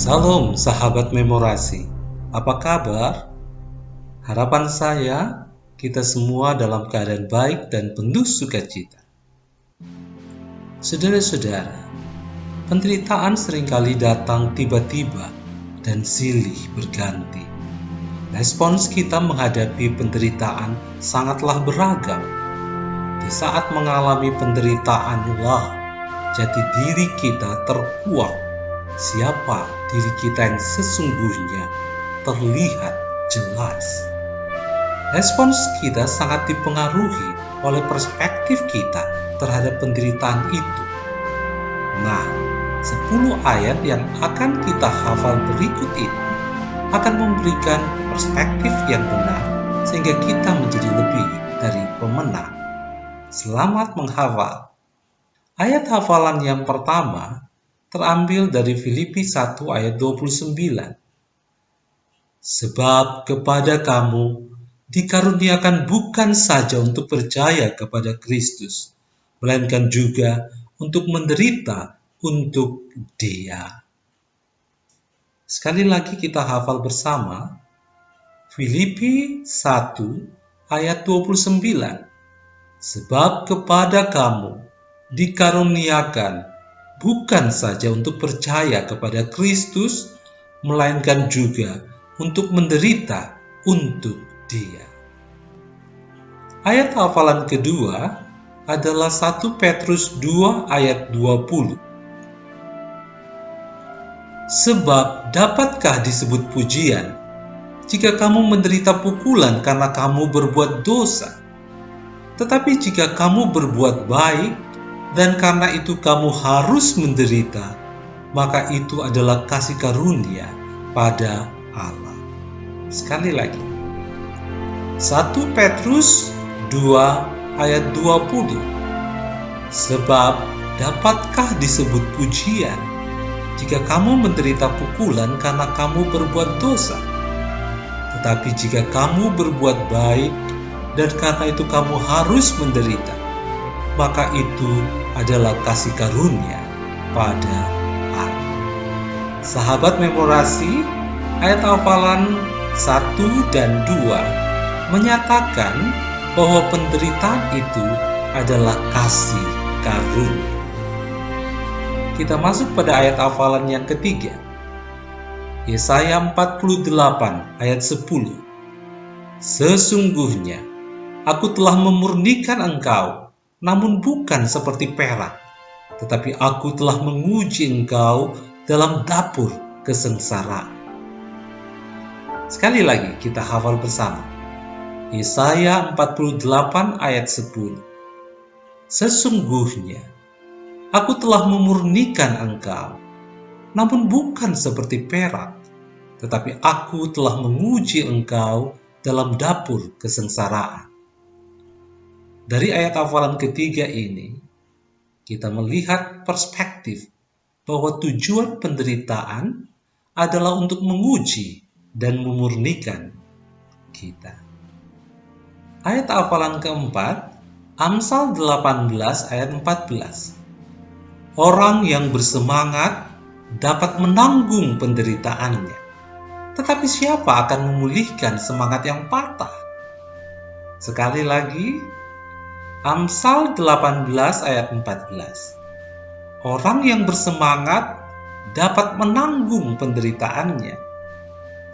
Salam sahabat memorasi, apa kabar? Harapan saya, kita semua dalam keadaan baik dan penuh sukacita. Saudara-saudara, penderitaan seringkali datang tiba-tiba dan silih berganti. Respons kita menghadapi penderitaan sangatlah beragam. Di saat mengalami penderitaanlah jati diri kita terkuak. Siapa diri kita yang sesungguhnya terlihat jelas. Respons kita sangat dipengaruhi oleh perspektif kita terhadap penderitaan itu. Nah, 10 ayat yang akan kita hafal berikut ini akan memberikan perspektif yang benar sehingga kita menjadi lebih dari pemenang. Selamat menghafal. Ayat hafalan yang pertama terambil dari Filipi 1 ayat 29. Sebab kepada kamu dikaruniakan bukan saja untuk percaya kepada Kristus, melainkan juga untuk menderita untuk Dia. Sekali lagi kita hafal bersama Filipi 1 ayat 29. Sebab kepada kamu dikaruniakan bukan saja untuk percaya kepada Kristus, melainkan juga untuk menderita untuk Dia. Ayat hafalan kedua adalah 1 Petrus 2 ayat 20. Sebab dapatkah disebut pujian jika kamu menderita pukulan karena kamu berbuat dosa? Tetapi jika kamu berbuat baik, dan karena itu kamu harus menderita, maka itu adalah kasih karunia pada Allah. Sekali lagi, 1 Petrus 2 ayat 20. Sebab dapatkah disebut pujian jika kamu menderita pukulan karena kamu berbuat dosa? Tetapi jika kamu berbuat baik, dan karena itu kamu harus menderita, maka itu adalah kasih karunia pada Allah. Sahabat memorasi, ayat hafalan 1 dan 2 menyatakan bahwa penderitaan itu adalah kasih karunia. Kita masuk pada ayat hafalan yang ketiga. Yesaya 48 ayat 10. Sesungguhnya aku telah memurnikan engkau, namun bukan seperti perak, tetapi aku telah menguji engkau dalam dapur kesengsaraan. Sekali lagi kita hafal bersama. Yesaya 48 ayat 10. Sesungguhnya aku telah memurnikan engkau, namun bukan seperti perak, tetapi aku telah menguji engkau dalam dapur kesengsaraan. Dari ayat hafalan ketiga ini, kita melihat perspektif bahwa tujuan penderitaan adalah untuk menguji dan memurnikan kita. Ayat hafalan keempat, Amsal 18 ayat 14. Orang yang bersemangat dapat menanggung penderitaannya, tetapi siapa akan memulihkan semangat yang patah? Sekali lagi, Amsal 18 ayat 14. Orang yang bersemangat dapat menanggung penderitaannya,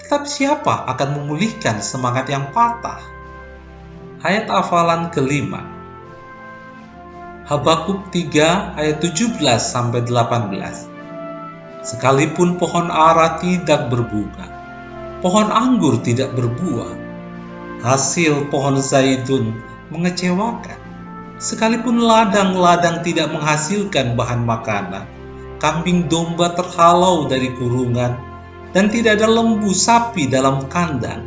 tetapi siapa akan memulihkan semangat yang patah? Ayat hafalan kelima, Habakuk 3 ayat 17-18. Sekalipun pohon ara tidak berbunga, pohon anggur tidak berbuah, hasil pohon zaitun mengecewakan. Sekalipun ladang-ladang tidak menghasilkan bahan makanan, kambing domba terhalau dari kurungan, dan tidak ada lembu sapi dalam kandang,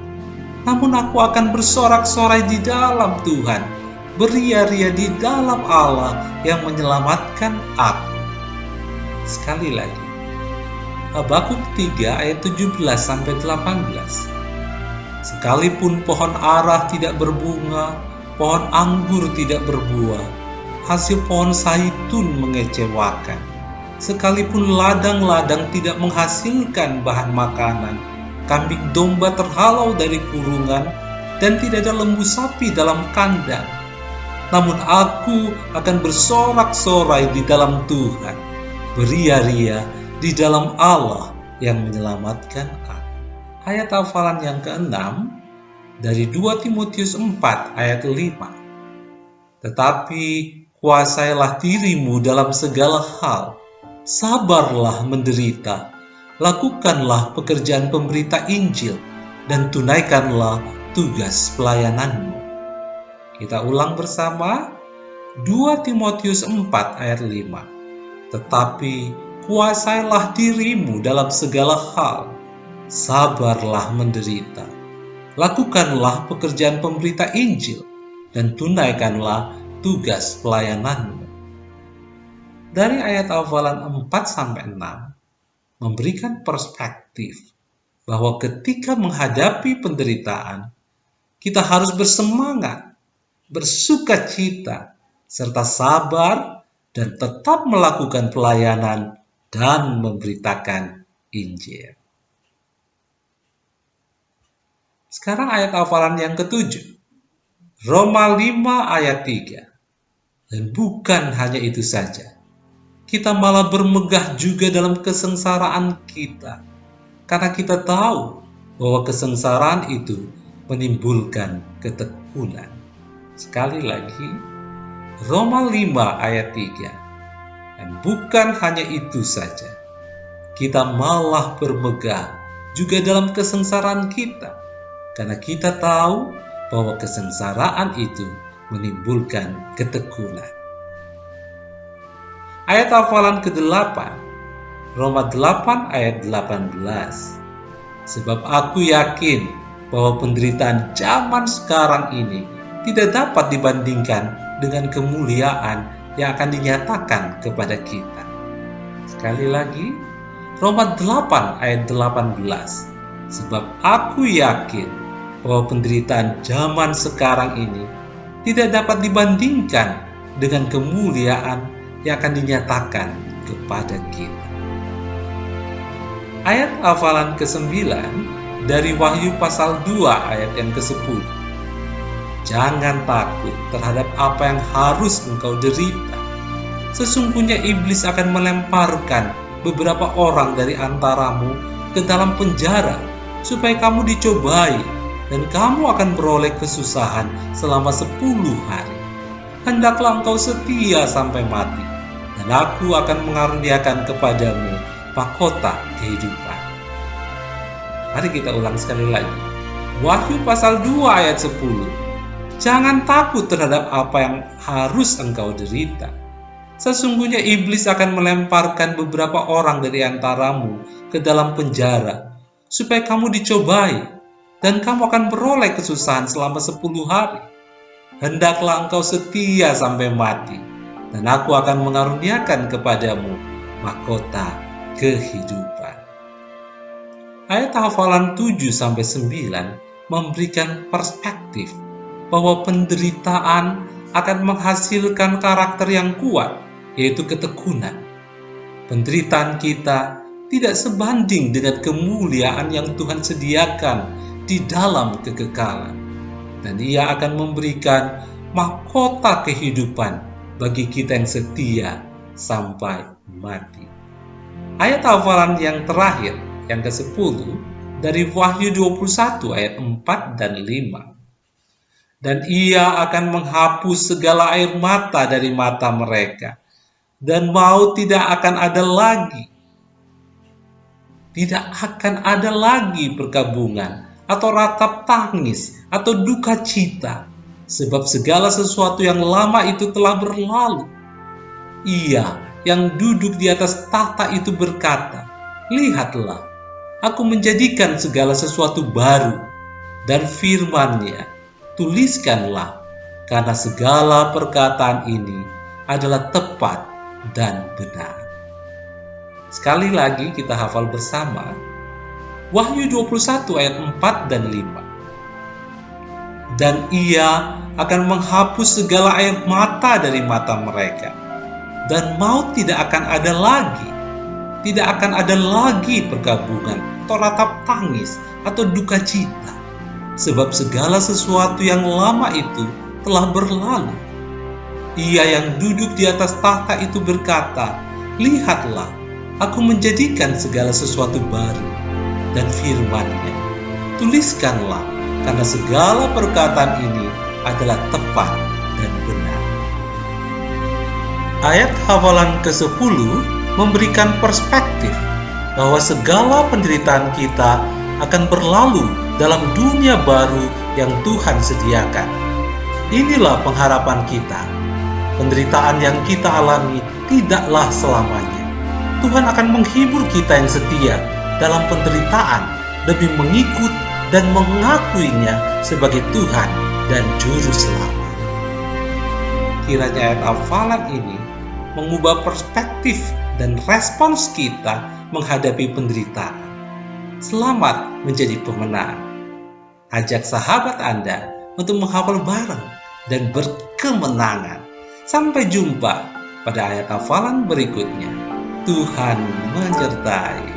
namun aku akan bersorak-sorai di dalam Tuhan, beria-ria di dalam Allah yang menyelamatkan aku. Sekali lagi, Habakuk 3 ayat 17-18. Sekalipun pohon ara tidak berbunga, pohon anggur tidak berbuah, hasil pohon zaitun mengecewakan. sekalipun ladang-ladang tidak menghasilkan bahan makanan, kambing domba terhalau dari kurungan, dan tidak ada lembu sapi dalam kandang. Namun aku akan bersorak-sorai di dalam Tuhan, beria-ria di dalam Allah yang menyelamatkan aku. Ayat hafalan yang ke-6 dari 2 Timotius 4 ayat 5. Tetapi kuasailah dirimu dalam segala hal, sabarlah menderita, lakukanlah pekerjaan pemberita Injil, dan tunaikanlah tugas pelayananmu. Kita ulang bersama 2 Timotius 4 ayat 5. Tetapi kuasailah dirimu dalam segala hal, sabarlah menderita, lakukanlah pekerjaan pemberita Injil, dan tunaikanlah tugas pelayananmu. Dari ayat hafalan 4-6 memberikan perspektif bahwa ketika menghadapi penderitaan, kita harus bersemangat, bersukacita, serta sabar, dan tetap melakukan pelayanan dan memberitakan Injil. Sekarang ayat hafalan yang ke-7, Roma 5 ayat 3. Dan bukan hanya itu saja, kita malah bermegah juga dalam kesengsaraan kita, karena kita tahu bahwa kesengsaraan itu menimbulkan ketekunan. Sekali lagi, Roma 5 ayat 3. Dan bukan hanya itu saja, kita malah bermegah juga dalam kesengsaraan kita, karena kita tahu bahwa kesengsaraan itu menimbulkan ketekunan. Ayat hafalan ke-8, Roma 8 ayat 18. Sebab aku yakin bahwa penderitaan zaman sekarang ini tidak dapat dibandingkan dengan kemuliaan yang akan dinyatakan kepada kita. Sekali lagi, Roma 8 ayat 18. Sebab aku yakin bahwa penderitaan zaman sekarang ini tidak dapat dibandingkan dengan kemuliaan yang akan dinyatakan kepada kita. Ayat hafalan ke-9 dari Wahyu pasal 2 ayat yang ke-10. Jangan takut terhadap apa yang harus engkau derita. Sesungguhnya iblis akan melemparkan beberapa orang dari antaramu ke dalam penjara, supaya kamu dicobai, dan kamu akan beroleh kesusahan selama 10 hari. Hendaklah engkau setia sampai mati, dan aku akan mengaruniakan kepadamu mahkota kehidupan. Mari kita ulang sekali lagi. Wahyu pasal 2 ayat 10. Jangan takut terhadap apa yang harus engkau derita. Sesungguhnya iblis akan melemparkan beberapa orang dari antaramu ke dalam penjara, supaya kamu dicobai, dan kamu akan beroleh kesusahan selama 10 hari. Hendaklah engkau setia sampai mati, dan aku akan mengaruniakan kepadamu mahkota kehidupan. Ayat hafalan 7-9 memberikan perspektif bahwa penderitaan akan menghasilkan karakter yang kuat, yaitu ketekunan. Penderitaan kita tidak sebanding dengan kemuliaan yang Tuhan sediakan di dalam kekekalan, dan Ia akan memberikan mahkota kehidupan bagi kita yang setia sampai mati. Ayat hafalan yang terakhir, yang ke-10, dari Wahyu 21 ayat 4 dan 5. Dan Ia akan menghapus segala air mata dari mata mereka, dan maut tidak akan ada lagi. Tidak akan ada lagi perkabungan, atau ratap tangis, atau duka cita, sebab segala sesuatu yang lama itu telah berlalu. Ia yang duduk di atas tahta itu berkata, lihatlah, aku menjadikan segala sesuatu baru, dan firman-Nya, tuliskanlah, karena segala perkataan ini adalah tepat dan benar. Sekali lagi kita hafal bersama, Wahyu 21 ayat 4 dan 5. Dan Ia akan menghapus segala air mata dari mata mereka, dan maut tidak akan ada lagi. tidak akan ada lagi pergabungan atau ratap tangis atau duka cita, sebab segala sesuatu yang lama itu telah berlalu. Ia yang duduk di atas tahta itu berkata, "Lihatlah, aku menjadikan segala sesuatu baru." Dan firman-Nya, "Tuliskanlah, karena segala perkataan ini adalah tepat dan benar." Ayat hafalan ke-10 memberikan perspektif bahwa segala penderitaan kita akan berlalu dalam dunia baru yang Tuhan sediakan. Inilah pengharapan kita. Penderitaan yang kita alami tidaklah selamanya. Tuhan akan menghibur kita yang setia dalam penderitaan demi mengikut dan mengakuinya sebagai Tuhan dan Juru Selamat. Kiranya ayat hafalan ini mengubah perspektif dan respons kita menghadapi penderitaan. Selamat menjadi pemenang. Ajak sahabat Anda untuk menghafal bareng dan berkemenangan. Sampai jumpa pada ayat hafalan berikutnya. Tuhan menyertai.